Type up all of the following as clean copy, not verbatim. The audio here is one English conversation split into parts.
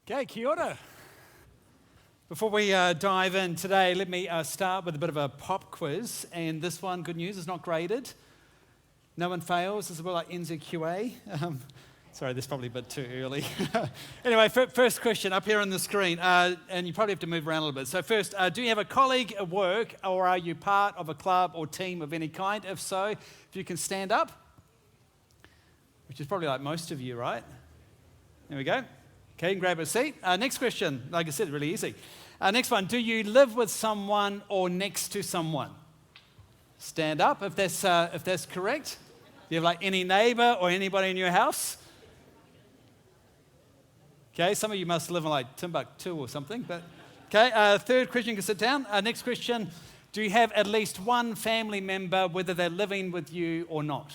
Okay, kia ora. Before we dive in today, let me start with a bit of a pop quiz. And this one, good news, is not graded. No one fails. It's a bit like NZQA. Sorry, this is probably a bit too early. Anyway, first question up here on the screen. And you probably have to move around a little bit. So first, do you have a colleague at work, or are you part of a club or team of any kind? If so, if you can stand up, which is probably like most of you, right? There we go. Okay, you can grab a seat. Next question, like I said, really easy. Next one, do you live with someone or next to someone? Stand up if that's correct. Do you have like any neighbor or anybody in your house? Okay, some of you must live in like Timbuktu or something. But okay, third question, you can sit down. Next question, do you have at least one family member, whether they're living with you or not?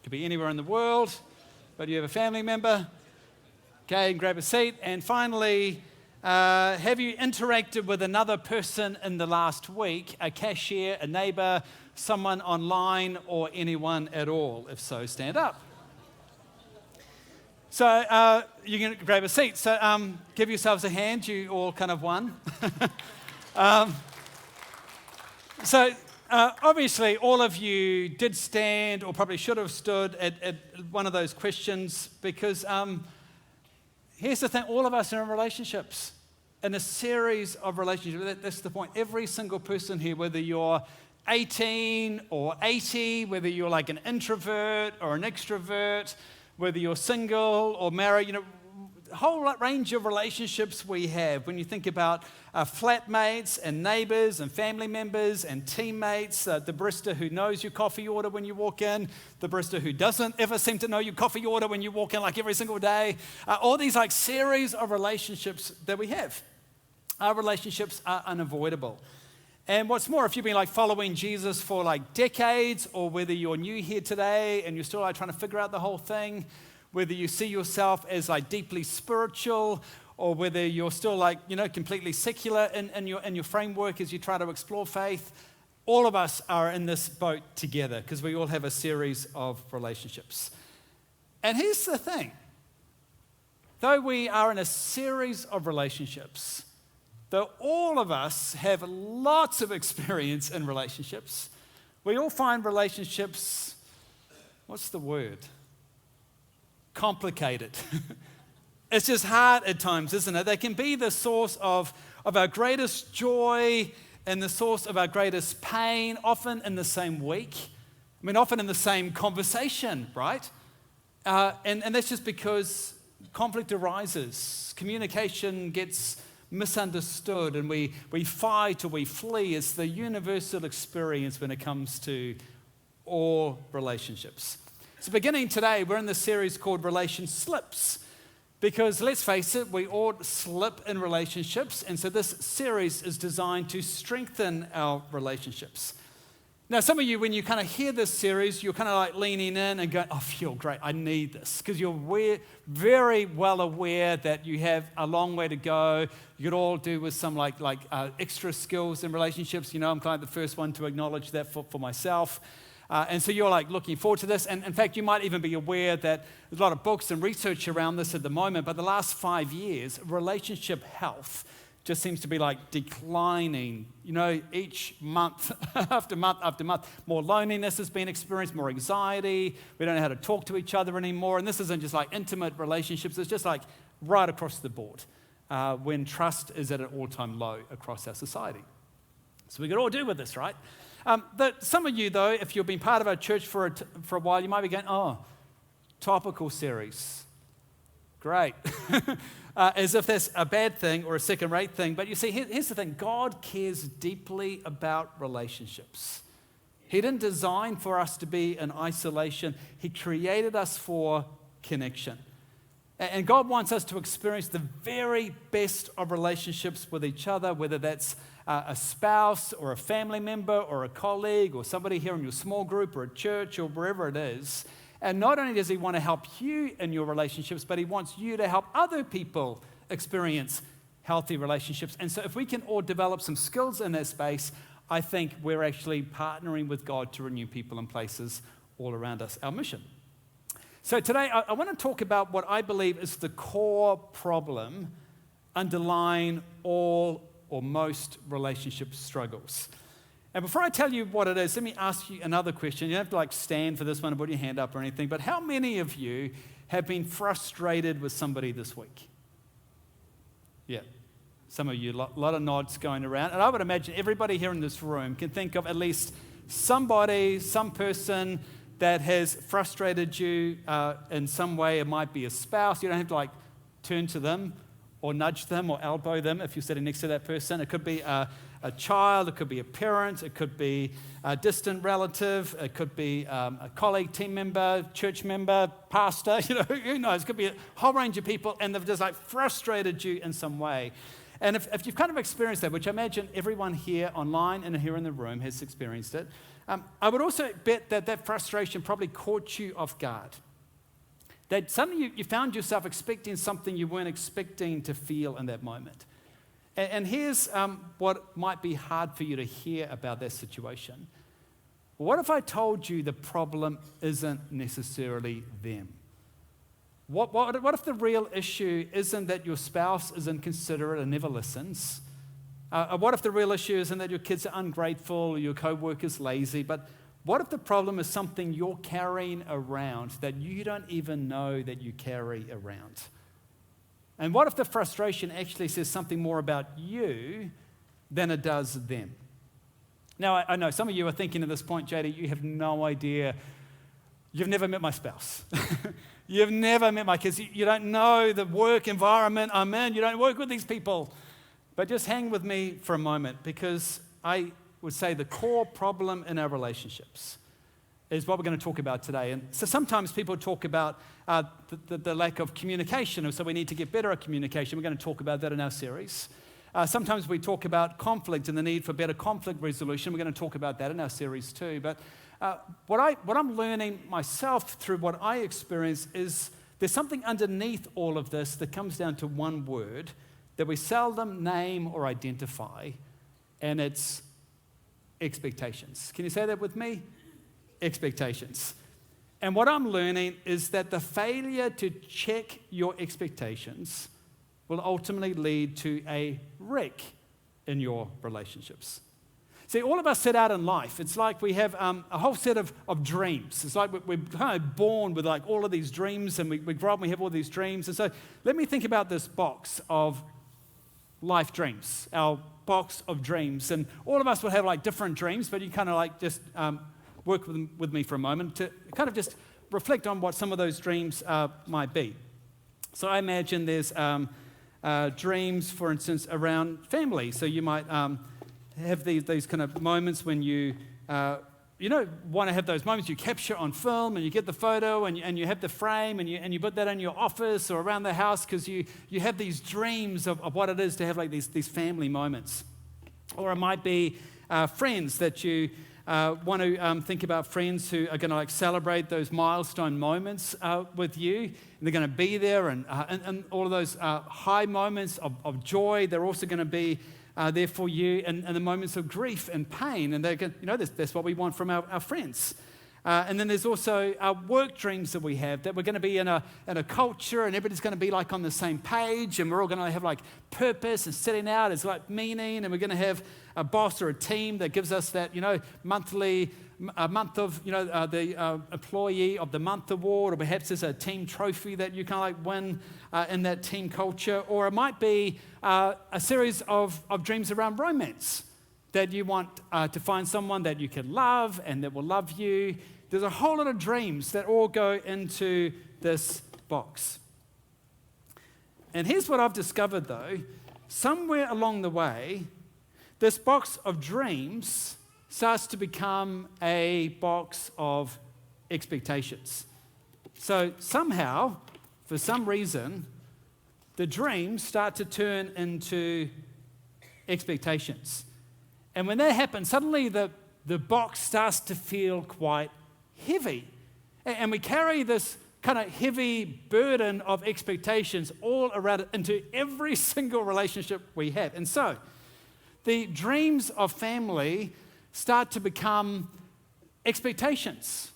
Could be anywhere in the world, but you have a family member. Okay, grab a seat. And finally, have you interacted with another person in the last week, a cashier, a neighbor, someone online, or anyone at all? If so, stand up. So you can grab a seat. So give yourselves a hand. You all kind of won. Obviously, all of you did stand or probably should have stood at one of those questions because here's the thing, all of us are in relationships, in a series of relationships. That's the point. Every single person here, whether you're 18 or 80, whether you're like an introvert or an extrovert, whether you're single or married, a whole range of relationships we have. When you think about flatmates and neighbors and family members and teammates, the barista who knows your coffee order when you walk in, the barista who doesn't ever seem to know your coffee order when you walk in like every single day, all these like series of relationships that we have. Our relationships are unavoidable. And what's more, if you've been like following Jesus for like decades, or whether you're new here today and you're still like trying to figure out the whole thing, whether you see yourself as like deeply spiritual, or whether you're still like, completely secular in your framework as you try to explore faith, all of us are in this boat together because we all have a series of relationships. And here's the thing. Though we are in a series of relationships, though all of us have lots of experience in relationships, we all find relationships, what's the word? Complicated. It's just hard at times, isn't it? They can be the source of our greatest joy and the source of our greatest pain, often in the same week. Often in the same conversation, right? And that's just because conflict arises. Communication gets misunderstood, and we fight or we flee. It's the universal experience when it comes to all relationships. So beginning today, we're in this series called Relation Slips, because let's face it, we all slip in relationships, and so this series is designed to strengthen our relationships. Now, some of you, when you kind of hear this series, you're kind of like leaning in and going, I feel great, I need this, because you're very well aware that you have a long way to go. You could all do with some like extra skills in relationships. I'm kind of the first one to acknowledge that for myself. And so you're like looking forward to this. And in fact, you might even be aware that there's a lot of books and research around this at the moment, but the last 5 years, relationship health just seems to be like declining, each month after month after month. More loneliness has been experienced, more anxiety. We don't know how to talk to each other anymore. And this isn't just like intimate relationships. It's just like right across the board when trust is at an all-time low across our society. So we could all do with this, right? Some of you, though, if you've been part of our church for a while, you might be going, topical series. Great. As if that's a bad thing or a second-rate thing. But you see, here's the thing. God cares deeply about relationships. He didn't design for us to be in isolation. He created us for connection. And God wants us to experience the very best of relationships with each other, whether that's a spouse or a family member or a colleague or somebody here in your small group or a church or wherever it is. And not only does he want to help you in your relationships, but he wants you to help other people experience healthy relationships. And so if we can all develop some skills in that space, I think we're actually partnering with God to renew people and places all around us, our mission. So today I want to talk about what I believe is the core problem underlying all or most relationship struggles. And before I tell you what it is, let me ask you another question. You don't have to stand for this one and put your hand up or anything, but how many of you have been frustrated with somebody this week? Yeah, some of you, a lot of nods going around. And I would imagine everybody here in this room can think of at least somebody, some person that has frustrated you in some way. It might be a spouse. You don't have to turn to them or nudge them or elbow them if you're sitting next to that person. It could be a child, it could be a parent, it could be a distant relative, it could be a colleague, team member, church member, pastor, who knows? It could be a whole range of people, and they've just frustrated you in some way. And if you've kind of experienced that, which I imagine everyone here online and here in the room has experienced it, I would also bet that frustration probably caught you off guard. That suddenly you found yourself expecting something you weren't expecting to feel in that moment. And here's what might be hard for you to hear about that situation. What if I told you the problem isn't necessarily them? What if the real issue isn't that your spouse is inconsiderate and never listens? What if the real issue isn't that your kids are ungrateful or your co-worker's lazy? But what if the problem is something you're carrying around that you don't even know that you carry around? And what if the frustration actually says something more about you than it does them? Now, I know some of you are thinking at this point, JD, you have no idea. You've never met my spouse. You've never met my kids. You don't know the work environment I'm in. You don't work with these people. But just hang with me for a moment, because I would say the core problem in our relationships is what we're going to talk about today. And so sometimes people talk about the lack of communication, and so we need to get better at communication. We're going to talk about that in our series. Sometimes we talk about conflict and the need for better conflict resolution. We're going to talk about that in our series too. But what I'm learning myself through what I experience is there's something underneath all of this that comes down to one word that we seldom name or identify, and it's expectations. Can you say that with me? Expectations. And what I'm learning is that the failure to check your expectations will ultimately lead to a wreck in your relationships. See, all of us set out in life. It's like we have a whole set of dreams. It's like we're kind of born with all of these dreams, and we grow up and we have all these dreams. And so let me think about this box of life dreams, our box of dreams. And all of us will have different dreams, but you kind of just work with me for a moment to kind of just reflect on what some of those dreams might be. So I imagine there's dreams, for instance, around family. So you might have these kind of moments when you want to have those moments you capture on film, and you get the photo and you have the frame and you put that in your office or around the house, because you have these dreams of what it is to have these family moments. Or it might be friends that you want to think about, friends who are going to celebrate those milestone moments with you, and they're going to be there, and all of those high moments of joy. They're also going to be there for you, and the moments of grief and pain, and they're going, that's what we want from our friends. And then there's also our work dreams that we have, that we're going to be in a culture, and everybody's going to be on the same page, and we're all going to have purpose and setting out as meaning, and we're going to have a boss or a team that gives us that monthly a month of the employee of the month award, or perhaps there's a team trophy that you kind of win in that team culture, or it might be a series of dreams around romance. That you want to find someone that you can love and that will love you. There's a whole lot of dreams that all go into this box. And here's what I've discovered though. Somewhere along the way, this box of dreams starts to become a box of expectations. So somehow, for some reason, the dreams start to turn into expectations. And when that happens, suddenly the box starts to feel quite heavy. And we carry this kind of heavy burden of expectations all around it into every single relationship we have. And so the dreams of family start to become expectations.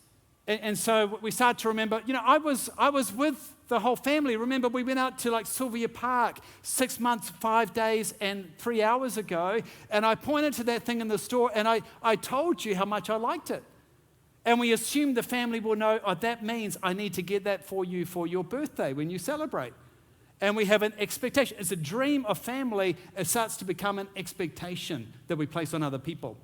And so we start to remember, I was with the whole family. Remember, we went out to like Sylvia Park 6 months, 5 days, and 3 hours ago, and I pointed to that thing in the store, and I told you how much I liked it. And we assume the family will know, that means I need to get that for you for your birthday when you celebrate. And we have an expectation. It's a dream of family. It starts to become an expectation that we place on other people.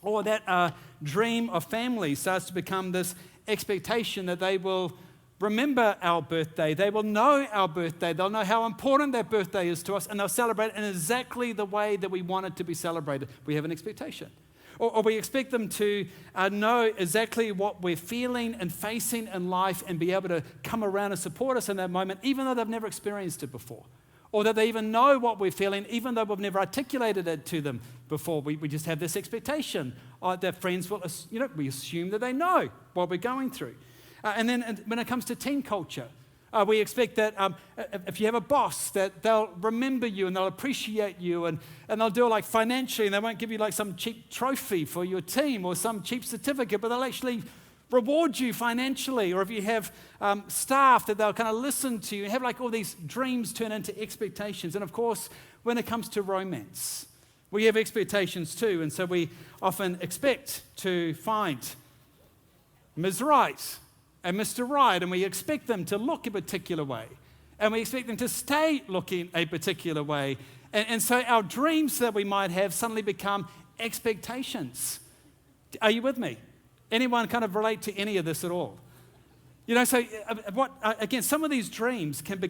Or that dream of family starts to become this expectation that they will remember our birthday. They will know our birthday. They'll know how important that birthday is to us, and they'll celebrate it in exactly the way that we want it to be celebrated. We have an expectation. Or we expect them to know exactly what we're feeling and facing in life and be able to come around and support us in that moment, even though they've never experienced it before. Or that they even know what we're feeling, even though we've never articulated it to them before. We just have this expectation that friends will, we assume that they know what we're going through. And then when it comes to teen culture, we expect that if you have a boss, that they'll remember you and they'll appreciate you and they'll do it like financially, and they won't give you like some cheap trophy for your team or some cheap certificate, but they'll actually reward you financially. Or if you have staff, that they'll kind of listen to you and have like all these dreams turn into expectations. And of course, when it comes to romance, we have expectations too. And so we often expect to find Ms. Right and Mr. Right, and we expect them to look a particular way, and we expect them to stay looking a particular way. And so our dreams that we might have suddenly become expectations. Are you with me? Anyone kind of relate to any of this at all? Again, some of these dreams might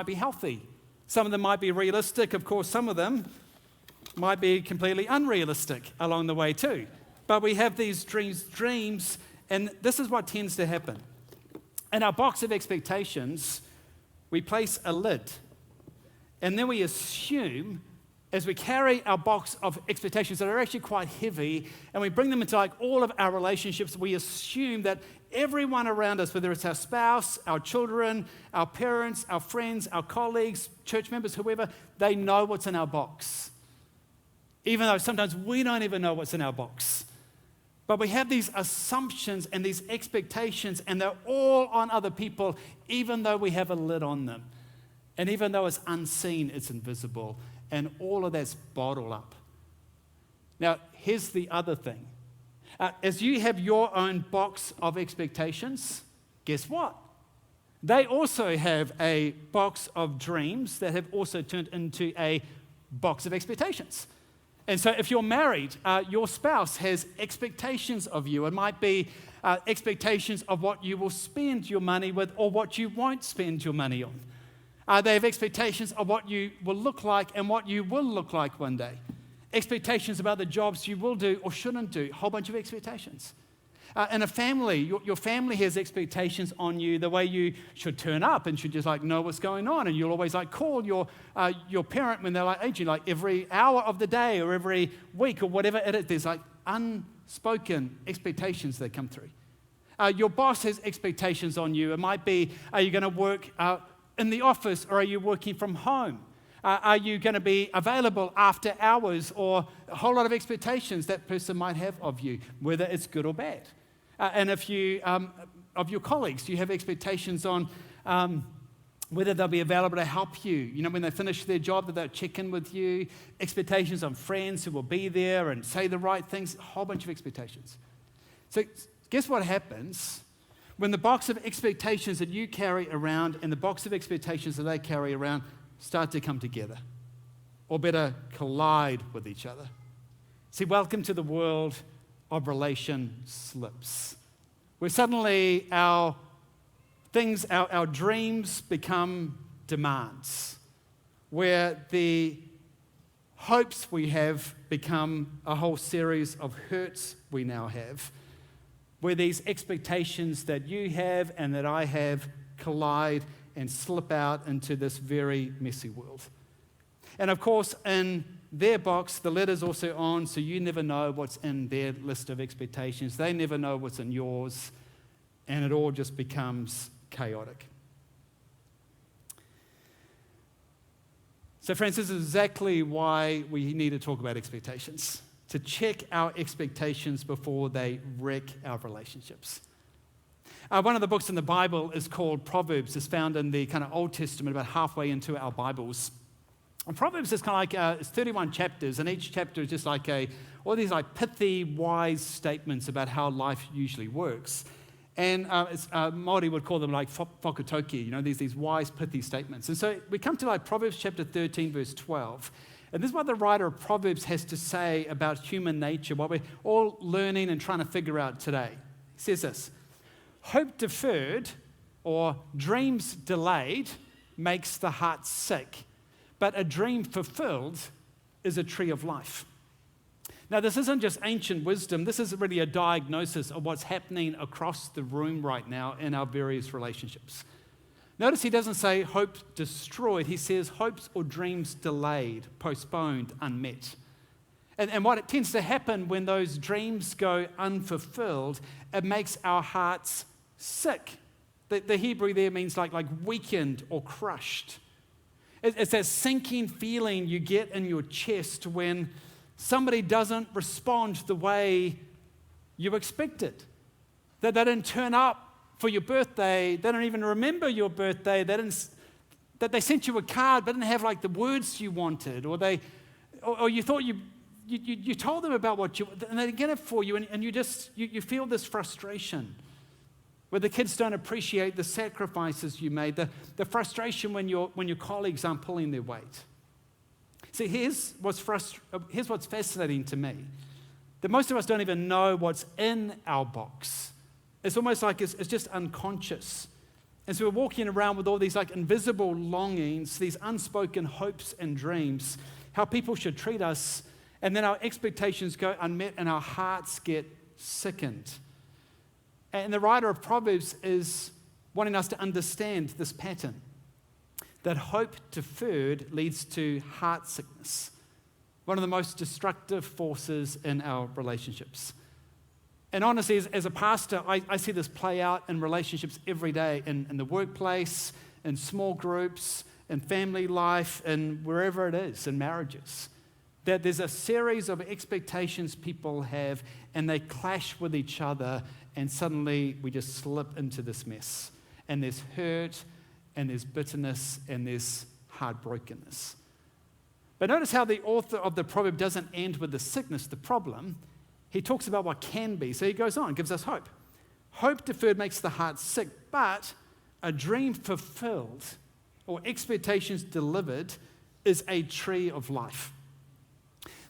be healthy. Some of them might be realistic. Of course, some of them might be completely unrealistic along the way too. But we have these dreams, and this is what tends to happen. In our box of expectations, we place a lid, and then we assume, as we carry our box of expectations that are actually quite heavy, and we bring them into like all of our relationships, we assume that everyone around us, whether it's our spouse, our children, our parents, our friends, our colleagues, church members, whoever, they know what's in our box. Even though sometimes we don't even know what's in our box. But we have these assumptions and these expectations, and they're all on other people, even though we have a lid on them. And even though it's unseen, it's invisible. And all of that's bottled up. Now, here's the other thing. As you have your own box of expectations, guess what? They also have a box of dreams that have also turned into a box of expectations. And so if you're married, your spouse has expectations of you. It might be expectations of what you will spend your money with or what you won't spend your money on. They have expectations of what you will look like and what you will look like one day. Expectations about the jobs you will do or shouldn't do. A whole bunch of expectations. In a family, your family has expectations on you, the way you should turn up and should just like know what's going on. And you'll always like call your parent when they're like aging, like every hour of the day or every week or whatever it is. There's like unspoken expectations that come through. Your boss has expectations on you. It might be, are you going to work in the office or are you working from home? Are you going to be available after hours? Or a whole lot of expectations that person might have of you, whether it's good or bad. And if you, of your colleagues, do you have expectations on whether they'll be available to help you? When they finish their job, that they'll check in with you. Expectations on friends who will be there and say the right things. A whole bunch of expectations. So guess what happens when the box of expectations that you carry around and the box of expectations that they carry around start to come together, or better, collide with each other? See, welcome to the world of relation slips, where suddenly our dreams become demands, where the hopes we have become a whole series of hurts we now have, where these expectations that you have and that I have collide and slip out into this very messy world. And of course, in their box, the lid is also on, so you never know what's in their list of expectations. They never know what's in yours, and it all just becomes chaotic. So friends, this is exactly why we need to talk about expectations. to check our expectations before they wreck our relationships. One of the books in the Bible is called Proverbs. It's found in the kind of Old Testament, about halfway into our Bibles. And Proverbs is kind of like, it's 31 chapters, and each chapter is just like all these like pithy, wise statements about how life usually works. And Māori would call them like whakatoki, these wise, pithy statements. And so we come to like Proverbs chapter 13, verse 12. And this is what the writer of Proverbs has to say about human nature, what we're all learning and trying to figure out today. He says this: hope deferred or dreams delayed makes the heart sick, but a dream fulfilled is a tree of life. Now, this isn't just ancient wisdom. This is really a diagnosis of what's happening across the room right now in our various relationships. Notice he doesn't say hope destroyed. He says hopes or dreams delayed, postponed, unmet. And what it tends to happen when those dreams go unfulfilled, it makes our hearts sick. The Hebrew there means like weakened or crushed. It's that sinking feeling you get in your chest when somebody doesn't respond the way you expected. That they didn't turn up for your birthday, they don't even remember your birthday, that they sent you a card but didn't have like the words you wanted, or you thought you told them about what you, and they didn't get it for you, and you feel this frustration where the kids don't appreciate the sacrifices you made, the frustration when your colleagues aren't pulling their weight. See, here's what's fascinating to me, that most of us don't even know what's in our box. It's almost like it's just unconscious. And so we're walking around with all these like invisible longings, these unspoken hopes and dreams, how people should treat us, and then our expectations go unmet and our hearts get sickened. And the writer of Proverbs is wanting us to understand this pattern, that hope deferred leads to heart sickness, one of the most destructive forces in our relationships. And honestly, as a pastor, I see this play out in relationships every day, in the workplace, in small groups, in family life, and wherever it is, in marriages. That there's a series of expectations people have, and they clash with each other, and suddenly we just slip into this mess. And there's hurt, and there's bitterness, and there's heartbrokenness. But notice how the author of the proverb doesn't end with the sickness, the problem. He talks about what can be. So he goes on, gives us hope. Hope deferred makes the heart sick, but a dream fulfilled or expectations delivered is a tree of life.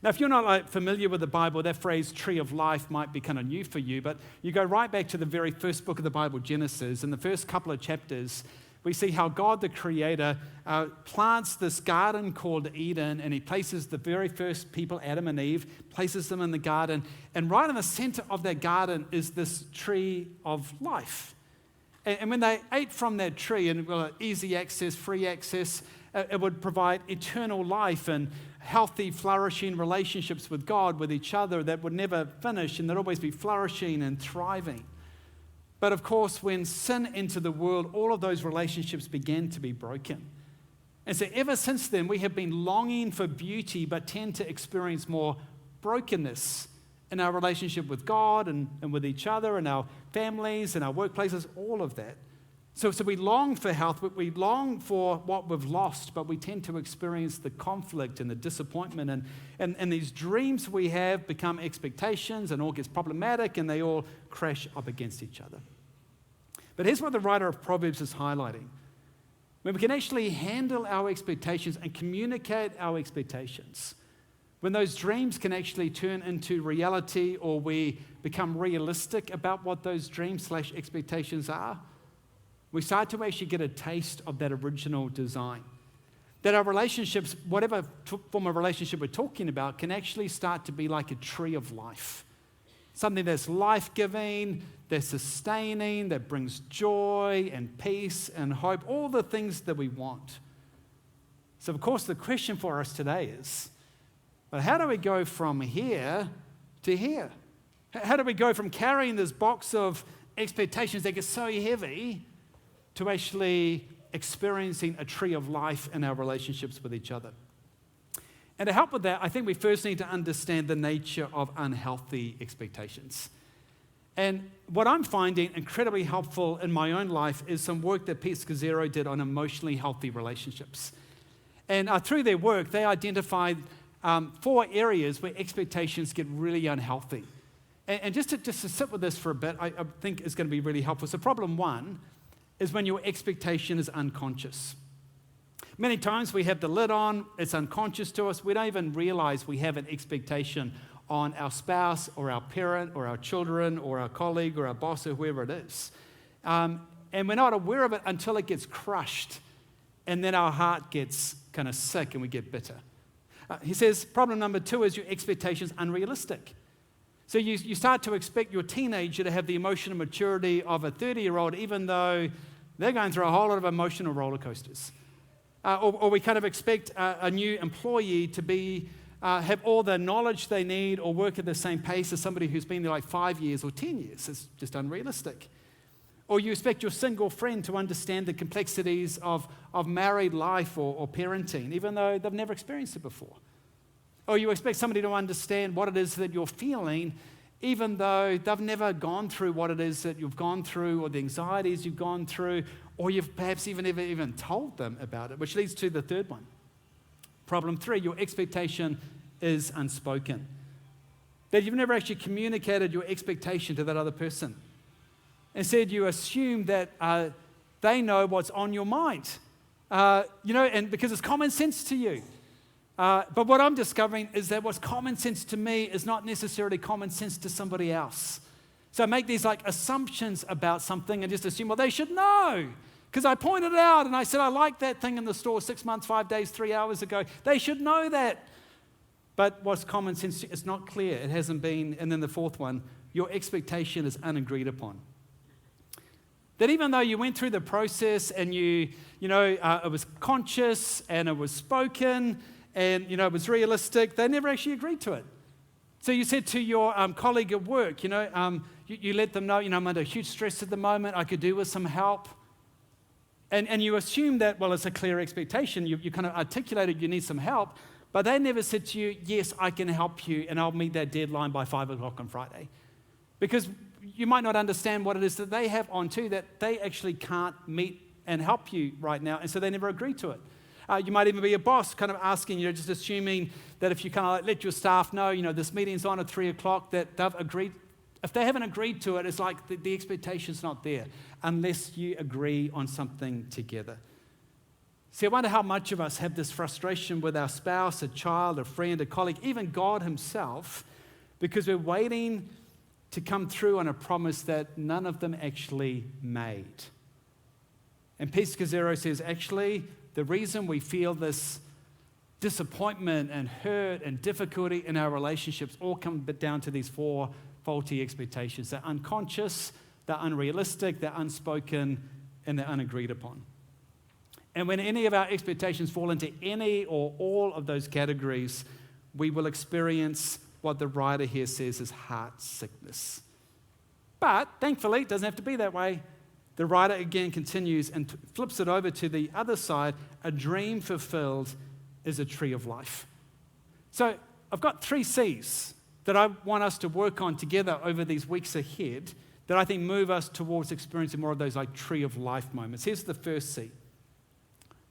Now, if you're not familiar with the Bible, that phrase tree of life might be kind of new for you, but you go right back to the very first book of the Bible, Genesis. In the first couple of chapters, we see how God, the Creator, plants this garden called Eden, and he places the very first people, Adam and Eve, places them in the garden. And right in the center of that garden is this tree of life. And when they ate from that tree, and easy access, free access, it would provide eternal life and healthy, flourishing relationships with God, with each other that would never finish, and they'd always be flourishing and thriving. But of course, when sin entered the world, all of those relationships began to be broken. And so ever since then, we have been longing for beauty, but tend to experience more brokenness in our relationship with God and with each other and our families and our workplaces, all of that. So we long for health, but we long for what we've lost, but we tend to experience the conflict and the disappointment, and these dreams we have become expectations, and all gets problematic, and they all crash up against each other. But here's what the writer of Proverbs is highlighting. When we can actually handle our expectations and communicate our expectations, when those dreams can actually turn into reality, or we become realistic about what those dreams/expectations are, we start to actually get a taste of that original design. That our relationships, whatever form of relationship we're talking about, can actually start to be like a tree of life. Something that's life-giving, that's sustaining, that brings joy and peace and hope, all the things that we want. So, of course, the question for us today is, but how do we go from here to here? How do we go from carrying this box of expectations that get so heavy to actually experiencing a tree of life in our relationships with each other? And to help with that, I think we first need to understand the nature of unhealthy expectations. And what I'm finding incredibly helpful in my own life is some work that Pete Scazzero did on emotionally healthy relationships. And through their work, they identified 4 areas where expectations get really unhealthy. And just to sit with this for a bit, I think is going to be really helpful. So problem 1 is when your expectation is unconscious. Many times we have the lid on, it's unconscious to us. We don't even realize we have an expectation on our spouse or our parent or our children or our colleague or our boss or whoever it is. And we're not aware of it until it gets crushed, and then our heart gets kind of sick and we get bitter. He says problem number 2 is your expectations unrealistic. So you start to expect your teenager to have the emotional maturity of a 30-year-old, even though they're going through a whole lot of emotional roller coasters. Or we kind of expect a new employee to have all the knowledge they need or work at the same pace as somebody who's been there like 5 years or 10 years. It's just unrealistic. Or you expect your single friend to understand the complexities of married life or parenting, even though they've never experienced it before. Or you expect somebody to understand what it is that you're feeling, even though they've never gone through what it is that you've gone through or the anxieties you've gone through, or you've perhaps even told them about it, which leads to the third one. Problem 3, your expectation is unspoken. That you've never actually communicated your expectation to that other person. Instead, you assume that they know what's on your mind, and because it's common sense to you. But what I'm discovering is that what's common sense to me is not necessarily common sense to somebody else. So I make these like assumptions about something and just assume, well, they should know. Because I pointed it out and I said, I like that thing in the store 6 months, 5 days, 3 hours ago. They should know that. But what's common sense, it's not clear. It hasn't been. And then the fourth one, your expectation is unagreed upon. That even though you went through the process and it was conscious and it was spoken and, it was realistic, they never actually agreed to it. So you said to your colleague at work, you let them know, I'm under huge stress at the moment, I could do with some help. And you assume that, well, it's a clear expectation. You kind of articulated you need some help, but they never said to you, yes, I can help you, and I'll meet that deadline by 5 o'clock on Friday. Because you might not understand what it is that they have on too, that they actually can't meet and help you right now, and so they never agreed to it. You might even be a boss kind of asking, just assuming that if you kind of let your staff know, this meeting's on at 3 o'clock, that they've agreed. If they haven't agreed to it, it's like the expectation's not there unless you agree on something together. See, I wonder how much of us have this frustration with our spouse, a child, a friend, a colleague, even God himself, because we're waiting to come through on a promise that none of them actually made. And Pete Scazzero says, actually, the reason we feel this disappointment and hurt and difficulty in our relationships all come down to these 4 faulty expectations. They're unconscious, they're unrealistic, they're unspoken, and they're unagreed upon. And when any of our expectations fall into any or all of those categories, we will experience what the writer here says is heart sickness. But thankfully, it doesn't have to be that way. The writer again continues and flips it over to the other side. A dream fulfilled is a tree of life. So I've got 3 C's that I want us to work on together over these weeks ahead that I think move us towards experiencing more of those like tree of life moments. Here's the first C.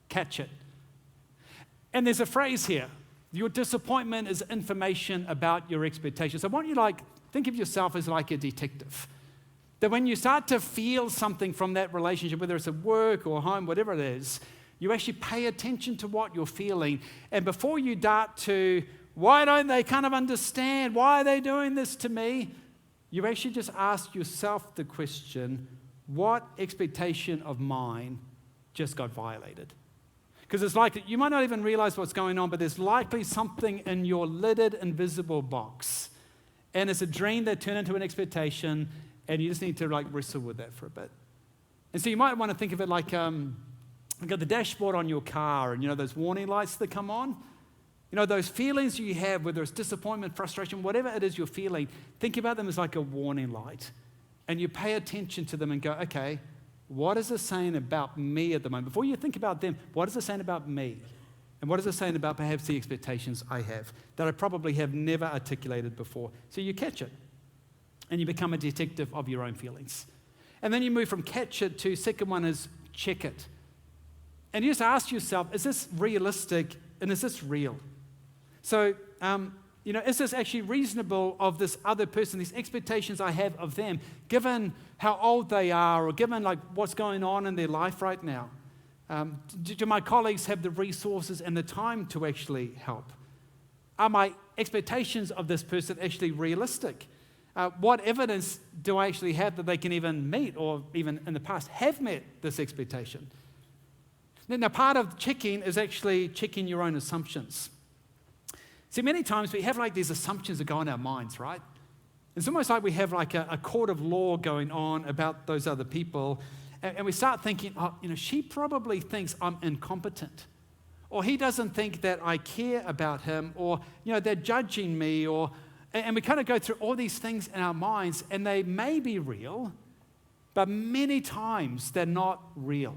Catch it. And there's a phrase here. Your disappointment is information about your expectations. I want you to think of yourself as like a detective. That when you start to feel something from that relationship, whether it's at work or home, whatever it is, you actually pay attention to what you're feeling. And before you dart to, why don't they kind of understand? Why are they doing this to me? You actually just ask yourself the question, what expectation of mine just got violated? Because it's like, you might not even realize what's going on, but there's likely something in your lidded, invisible box. And it's a dream that turned into an expectation, and you just need to wrestle with that for a bit. And so you might want to think of it like you've got the dashboard on your car, and those warning lights that come on. Those feelings you have, whether it's disappointment, frustration, whatever it is you're feeling, think about them as like a warning light. And you pay attention to them and go, okay, what is it saying about me at the moment? Before you think about them, what is it saying about me? And what is it saying about perhaps the expectations I have that I probably have never articulated before? So you catch it, and you become a detective of your own feelings. And then you move from catch it to second one is check it. And you just ask yourself, is this realistic and is this real? So, is this actually reasonable of this other person, these expectations I have of them, given how old they are or given like what's going on in their life right now? Do my colleagues have the resources and the time to actually help? Are my expectations of this person actually realistic? What evidence do I actually have that they can even meet or even in the past have met this expectation? Now, part of checking is actually checking your own assumptions. See, many times we have like these assumptions that go in our minds, right? It's almost like we have like a court of law going on about those other people, and we start thinking, she probably thinks I'm incompetent, or he doesn't think that I care about him, or, they're judging me, and we kind of go through all these things in our minds, and they may be real, but many times they're not real.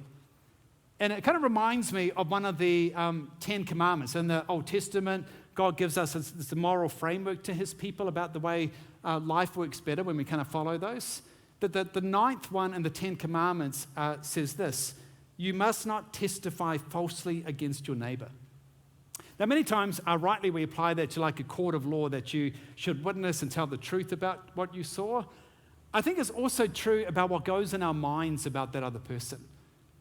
And it kind of reminds me of one of the 10 Commandments. In the Old Testament, God gives us this moral framework to his people about the way life works better when we kind of follow those. But the ninth one in the 10 Commandments says this: you must not testify falsely against your neighbor. Now, many times, rightly, we apply that to like a court of law, that you should witness and tell the truth about what you saw. I think it's also true about what goes in our minds about that other person.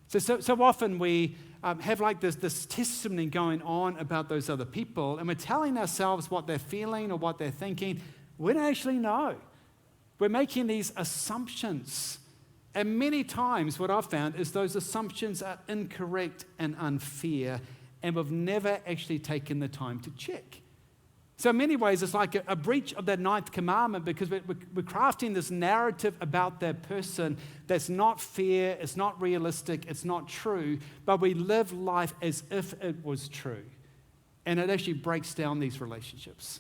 So often we have like this testimony going on about those other people, and we're telling ourselves what they're feeling or what they're thinking. We don't actually know. We're making these assumptions. And many times what I've found is those assumptions are incorrect and unfair, and we've never actually taken the time to check. So in many ways, it's like a breach of that ninth commandment, because we're crafting this narrative about that person that's not fair, it's not realistic, it's not true, but we live life as if it was true. And it actually breaks down these relationships.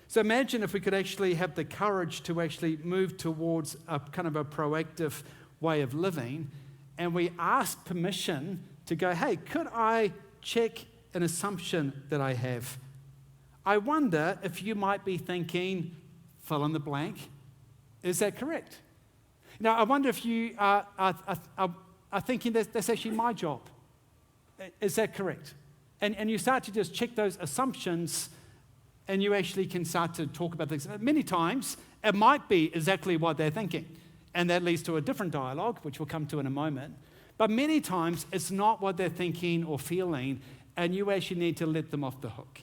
So imagine if we could actually have the courage to actually move towards a kind of a proactive way of living, and we ask permission to go, hey, could I check an assumption that I have? I wonder if you might be thinking, fill in the blank. Is that correct? Now, I wonder if you are thinking that's actually my job. Is that correct? And you start to just check those assumptions, and you actually can start to talk about things. Many times, it might be exactly what they're thinking, and that leads to a different dialogue, which we'll come to in a moment. But many times, it's not what they're thinking or feeling, and you actually need to let them off the hook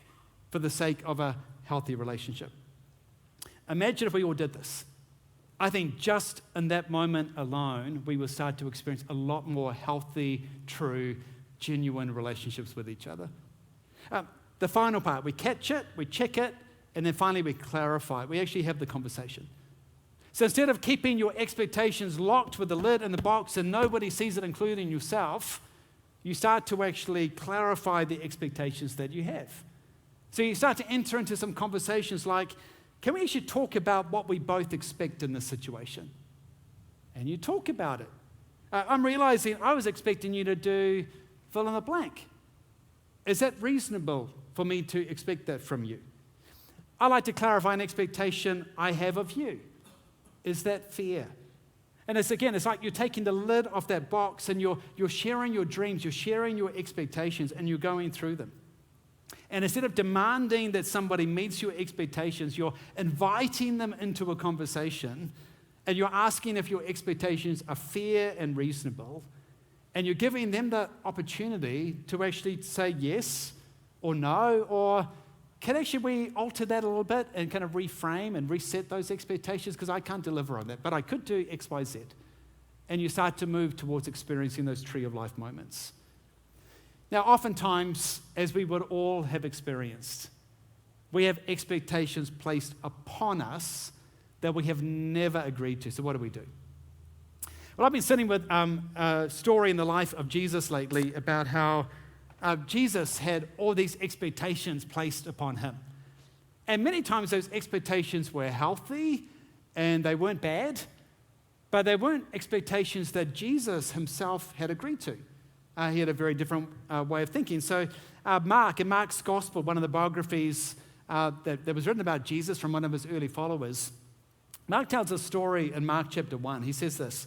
for the sake of a healthy relationship. Imagine if we all did this. I think just in that moment alone, we will start to experience a lot more healthy, true, genuine relationships with each other. The final part, we catch it, we check it, and then finally we clarify it. We actually have the conversation. So instead of keeping your expectations locked with the lid in the box and nobody sees it, including yourself, you start to actually clarify the expectations that you have. So you start to enter into some conversations like, can we actually talk about what we both expect in this situation? And you talk about it. I'm realizing I was expecting you to do fill in the blank. Is that reasonable for me to expect that from you? I like to clarify an expectation I have of you. Is that fair? And it's like you're taking the lid off that box, and you're sharing your dreams, you're sharing your expectations, and you're going through them. And instead of demanding that somebody meets your expectations, you're inviting them into a conversation, and you're asking if your expectations are fair and reasonable, and you're giving them the opportunity to actually say yes or no, or can actually we alter that a little bit and kind of reframe and reset those expectations, because I can't deliver on that, but I could do X, Y, Z. And you start to move towards experiencing those tree of life moments. Now, oftentimes, as we would all have experienced, we have expectations placed upon us that we have never agreed to. So what do? Well, I've been sitting with a story in the life of Jesus lately about how Jesus had all these expectations placed upon him. And many times those expectations were healthy and they weren't bad, but they weren't expectations that Jesus himself had agreed to. He had a very different way of thinking. So Mark, in Mark's gospel, one of the biographies that was written about Jesus from one of his early followers, Mark tells a story in Mark chapter 1. He says this: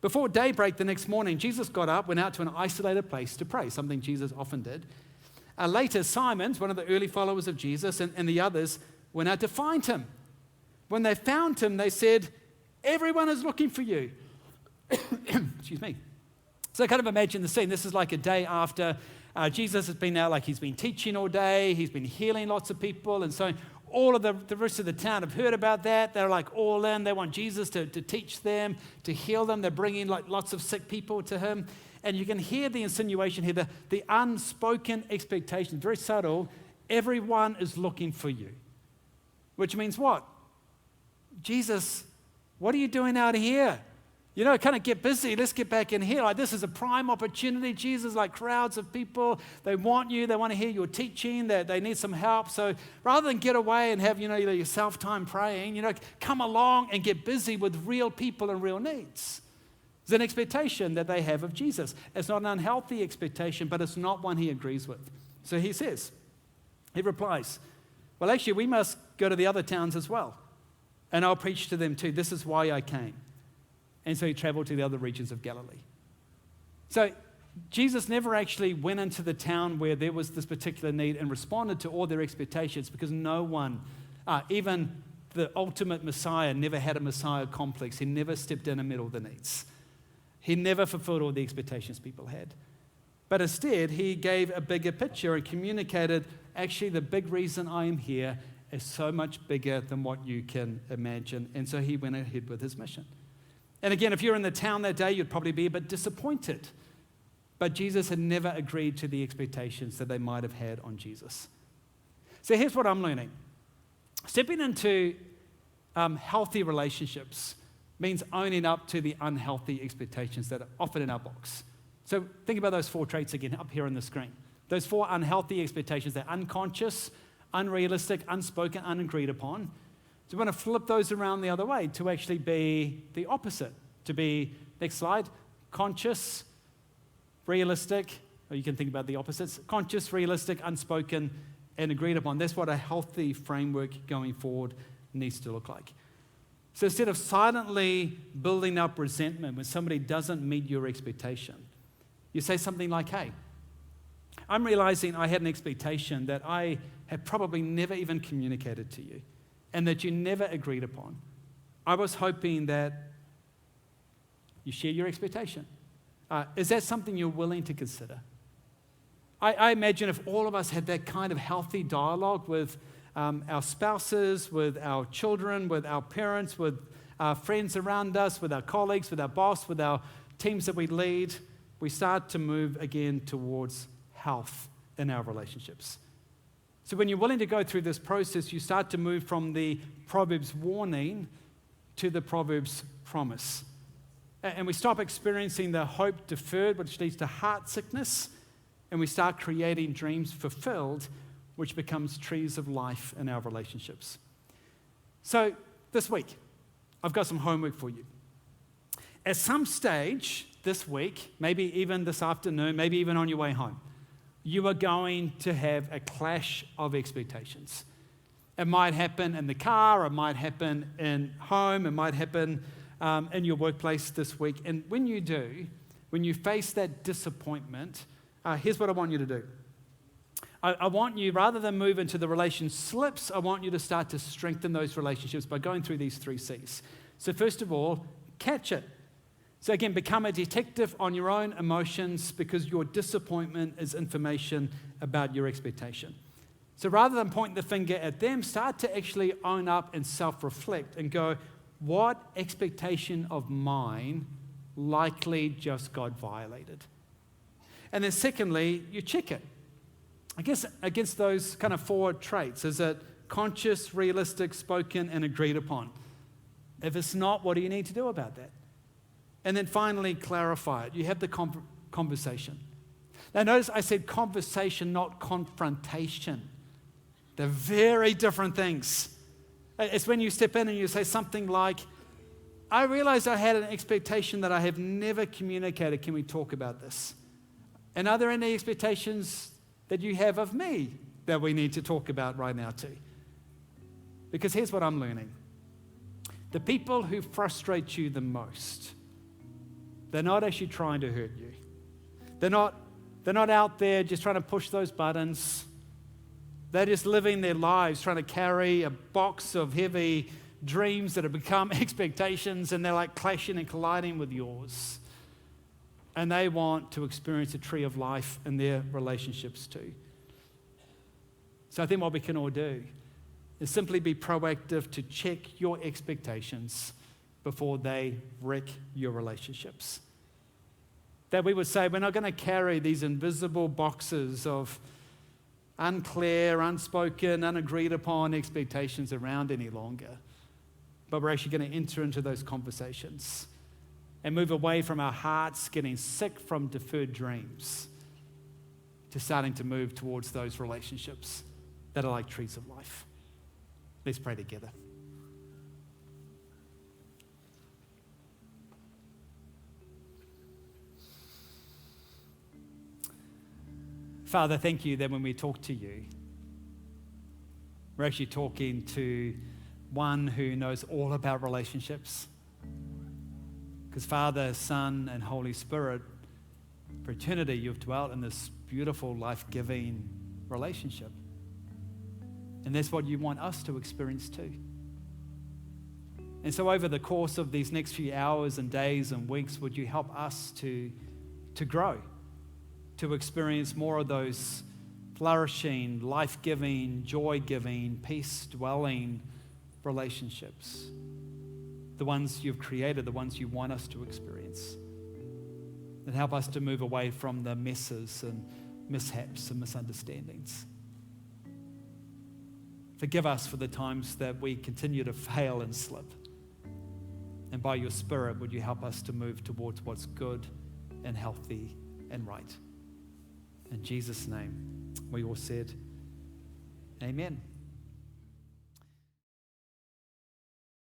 before daybreak the next morning, Jesus got up, went out to an isolated place to pray, something Jesus often did. Later, Simon, one of the early followers of Jesus, and the others went out to find him. When they found him, they said, "Everyone is looking for you." Excuse me. So kind of imagine the scene. This is like a day after Jesus has been out, like he's been teaching all day, he's been healing lots of people, and so all of the rest of the town have heard about that. They're like all in. They want Jesus to teach them, to heal them. They're bringing like lots of sick people to him. And you can hear the insinuation here, the unspoken expectation, very subtle. Everyone is looking for you. Which means what? Jesus, what are you doing out here? You know, kind of get busy. Let's get back in here. Like, this is a prime opportunity. Jesus, like crowds of people, they want you. They want to hear your teaching. They need some help. So rather than get away and have, your self-time praying, come along and get busy with real people and real needs. It's an expectation that they have of Jesus. It's not an unhealthy expectation, but it's not one he agrees with. So he replies, well, actually, we must go to the other towns as well, and I'll preach to them too. This is why I came. And so he traveled to the other regions of Galilee. So Jesus never actually went into the town where there was this particular need and responded to all their expectations, because no one, even the ultimate Messiah, never had a Messiah complex. He never stepped in and met all the needs. He never fulfilled all the expectations people had. But instead, he gave a bigger picture and communicated, actually, the big reason I am here is so much bigger than what you can imagine. And so he went ahead with his mission. And again, if you're in the town that day, you'd probably be a bit disappointed. But Jesus had never agreed to the expectations that they might have had on Jesus. So here's what I'm learning. Stepping into healthy relationships means owning up to the unhealthy expectations that are often in our box. So think about those 4 traits again up here on the screen. Those 4 unhealthy expectations, they're unconscious, unrealistic, unspoken, unagreed upon. So we want to flip those around the other way to actually be the opposite. To be, next slide, conscious, realistic, or you can think about the opposites, conscious, realistic, unspoken, and agreed upon. That's what a healthy framework going forward needs to look like. So instead of silently building up resentment when somebody doesn't meet your expectation, you say something like, hey, I'm realizing I had an expectation that I had probably never even communicated to you, and that you never agreed upon. I was hoping that you share your expectation. Is that something you're willing to consider? I imagine if all of us had that kind of healthy dialogue with our spouses, with our children, with our parents, with our friends around us, with our colleagues, with our boss, with our teams that we lead, we start to move again towards health in our relationships. So when you're willing to go through this process, you start to move from the Proverbs warning to the Proverbs promise. And we stop experiencing the hope deferred, which leads to heart sickness, and we start creating dreams fulfilled, which becomes trees of life in our relationships. So this week, I've got some homework for you. At some stage this week, maybe even this afternoon, maybe even on your way home, you are going to have a clash of expectations. It might happen in the car, it might happen in home, it might happen in your workplace this week. And when you do, when you face that disappointment, here's what I want you to do. I want you, rather than move into the relation slips, I want you to start to strengthen those relationships by going through these 3 C's. So first of all, catch it. So again, become a detective on your own emotions, because your disappointment is information about your expectation. So rather than point the finger at them, start to actually own up and self-reflect and go, what expectation of mine likely just got violated? And then secondly, you check it. I guess against those kind of 4 traits. Is it conscious, realistic, spoken, and agreed upon? If it's not, what do you need to do about that? And then finally, clarify it. You have the conversation. Now notice I said conversation, not confrontation. They're very different things. It's when you step in and you say something like, I realized I had an expectation that I have never communicated. Can we talk about this? And are there any expectations that you have of me that we need to talk about right now too? Because here's what I'm learning. The people who frustrate you the most, they're not actually trying to hurt you. They're not out there just trying to push those buttons. They're just living their lives trying to carry a box of heavy dreams that have become expectations, and they're like clashing and colliding with yours. And they want to experience a tree of life in their relationships too. So I think what we can all do is simply be proactive to check your expectations before they wreck your relationships. That we would say, we're not going to carry these invisible boxes of unclear, unspoken, unagreed upon expectations around any longer. But we're actually going to enter into those conversations and move away from our hearts getting sick from deferred dreams to starting to move towards those relationships that are like trees of life. Let's pray together. Father, thank you that when we talk to you, we're actually talking to one who knows all about relationships. Because Father, Son, and Holy Spirit, for eternity, you've dwelt in this beautiful, life-giving relationship. And that's what you want us to experience too. And so over the course of these next few hours and days and weeks, would you help us to grow, to experience more of those flourishing, life-giving, joy-giving, peace-dwelling relationships. The ones you've created, the ones you want us to experience. And help us to move away from the messes and mishaps and misunderstandings. Forgive us for the times that we continue to fail and slip. And by your Spirit, would you help us to move towards what's good and healthy and right. In Jesus' name, we all said, amen.